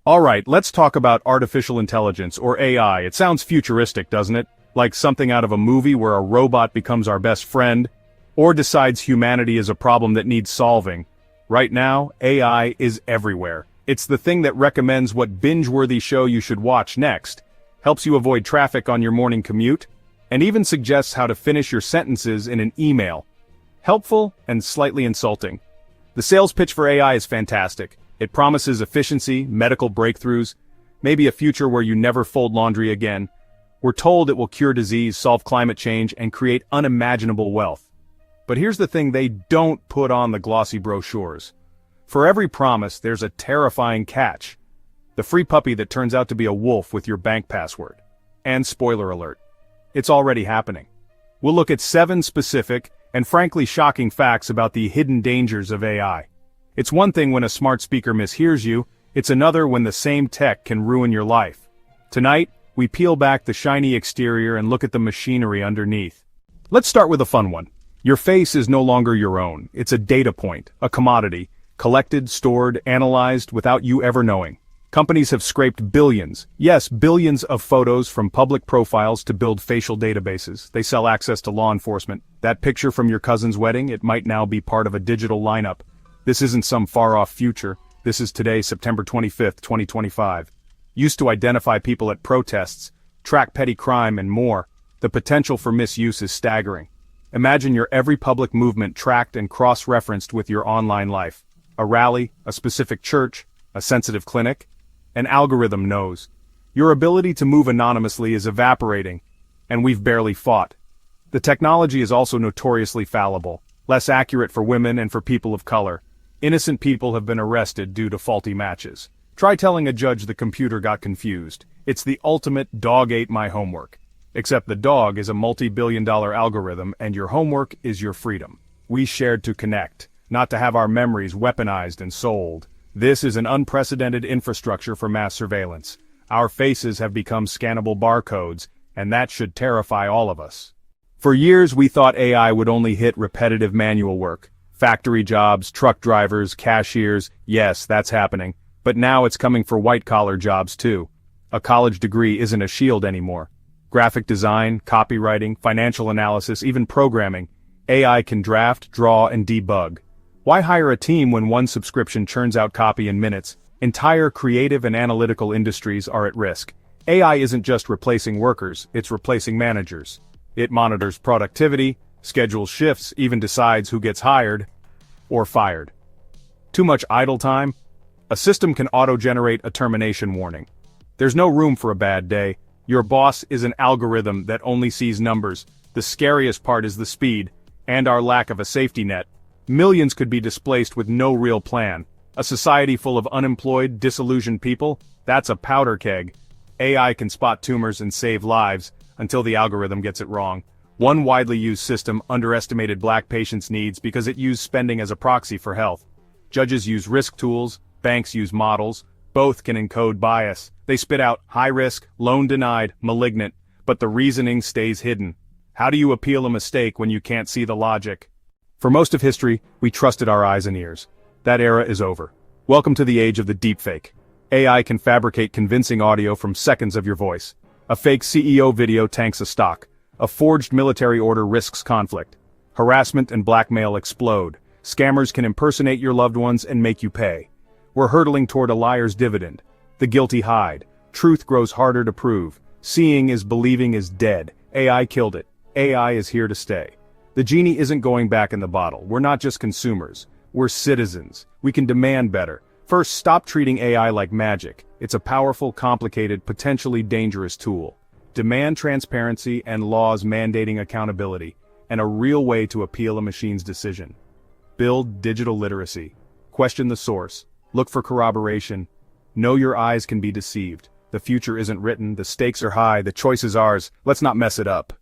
Alright, let's talk about artificial intelligence, or AI. It sounds futuristic, doesn't it? Like something out of a movie where a robot becomes our best friend, or decides humanity is a problem that needs solving. Right now, AI is everywhere. It's the thing that recommends what binge-worthy show you should watch next, helps you avoid traffic on your morning commute, and even suggests how to finish your sentences in an email. Helpful and slightly insulting. The sales pitch for AI is fantastic. It promises efficiency, medical breakthroughs, maybe a future where you never fold laundry again. We're told it will cure disease, solve climate change, and create unimaginable wealth. But here's the thing they don't put on the glossy brochures. For every promise, there's a terrifying catch. The free puppy that turns out to be a wolf with your bank password. And spoiler alert, it's already happening. We'll look at 7 specific, and frankly shocking facts about the hidden dangers of AI. It's one thing when a smart speaker mishears you, it's another when the same tech can ruin your life. Tonight, we peel back the shiny exterior and look at the machinery underneath. Let's start with a fun one. Your face is no longer your own. It's a data point, a commodity, collected, stored, analyzed without you ever knowing. Companies have scraped billions, yes, billions of photos from public profiles to build facial databases. They sell access to law enforcement. That picture from your cousin's wedding, it might now be part of a digital lineup. This isn't some far-off future. This is today, September 25th, 2025. Used to identify people at protests, track petty crime, and more. The potential for misuse is staggering. Imagine your every public movement tracked and cross-referenced with your online life. A rally, a specific church, a sensitive clinic. An algorithm knows. Your ability to move anonymously is evaporating, and we've barely fought. The technology is also notoriously fallible, less accurate for women and for people of color. Innocent people have been arrested due to faulty matches. Try telling a judge the computer got confused. It's the ultimate dog ate my homework. Except the dog is a multi-billion-dollar algorithm and your homework is your freedom. We shared to connect, not to have our memories weaponized and sold. This is an unprecedented infrastructure for mass surveillance. Our faces have become scannable barcodes, and that should terrify all of us. For years we thought AI would only hit repetitive manual work. Factory jobs, truck drivers, cashiers, yes, that's happening. But now it's coming for white-collar jobs too. A college degree isn't a shield anymore. Graphic design, copywriting, financial analysis, even programming. AI can draft, draw, and debug. Why hire a team when one subscription churns out copy in minutes? Entire creative and analytical industries are at risk. AI isn't just replacing workers, it's replacing managers. It monitors productivity, schedules shifts, even decides who gets hired or fired. Too much idle time? A system can auto-generate a termination warning. There's no room for a bad day. Your boss is an algorithm that only sees numbers. The scariest part is the speed, and our lack of a safety net. Millions could be displaced with no real plan. A society full of unemployed, disillusioned people? That's a powder keg. AI can spot tumors and save lives, until the algorithm gets it wrong. One widely used system underestimated black patients' needs because it used spending as a proxy for health. Judges use risk tools, banks use models, both can encode bias. They spit out high risk, loan denied, malignant, but the reasoning stays hidden. How do you appeal a mistake when you can't see the logic? For most of history, we trusted our eyes and ears. That era is over. Welcome to the age of the deepfake. AI can fabricate convincing audio from seconds of your voice. A fake CEO video tanks a stock. A forged military order risks conflict. Harassment and blackmail explode. Scammers can impersonate your loved ones and make you pay. We're hurtling toward a liar's dividend. The guilty hide. Truth grows harder to prove. Seeing is believing is dead. AI killed it. AI is here to stay. The genie isn't going back in the bottle. We're not just consumers. We're citizens. We can demand better. First, stop treating AI like magic. It's a powerful, complicated, potentially dangerous tool. Demand transparency and laws mandating accountability, and a real way to appeal a machine's decision. Build digital literacy. Question the source. Look for corroboration. Know your eyes can be deceived. The future isn't written, the stakes are high, the choice is ours. Let's not mess it up.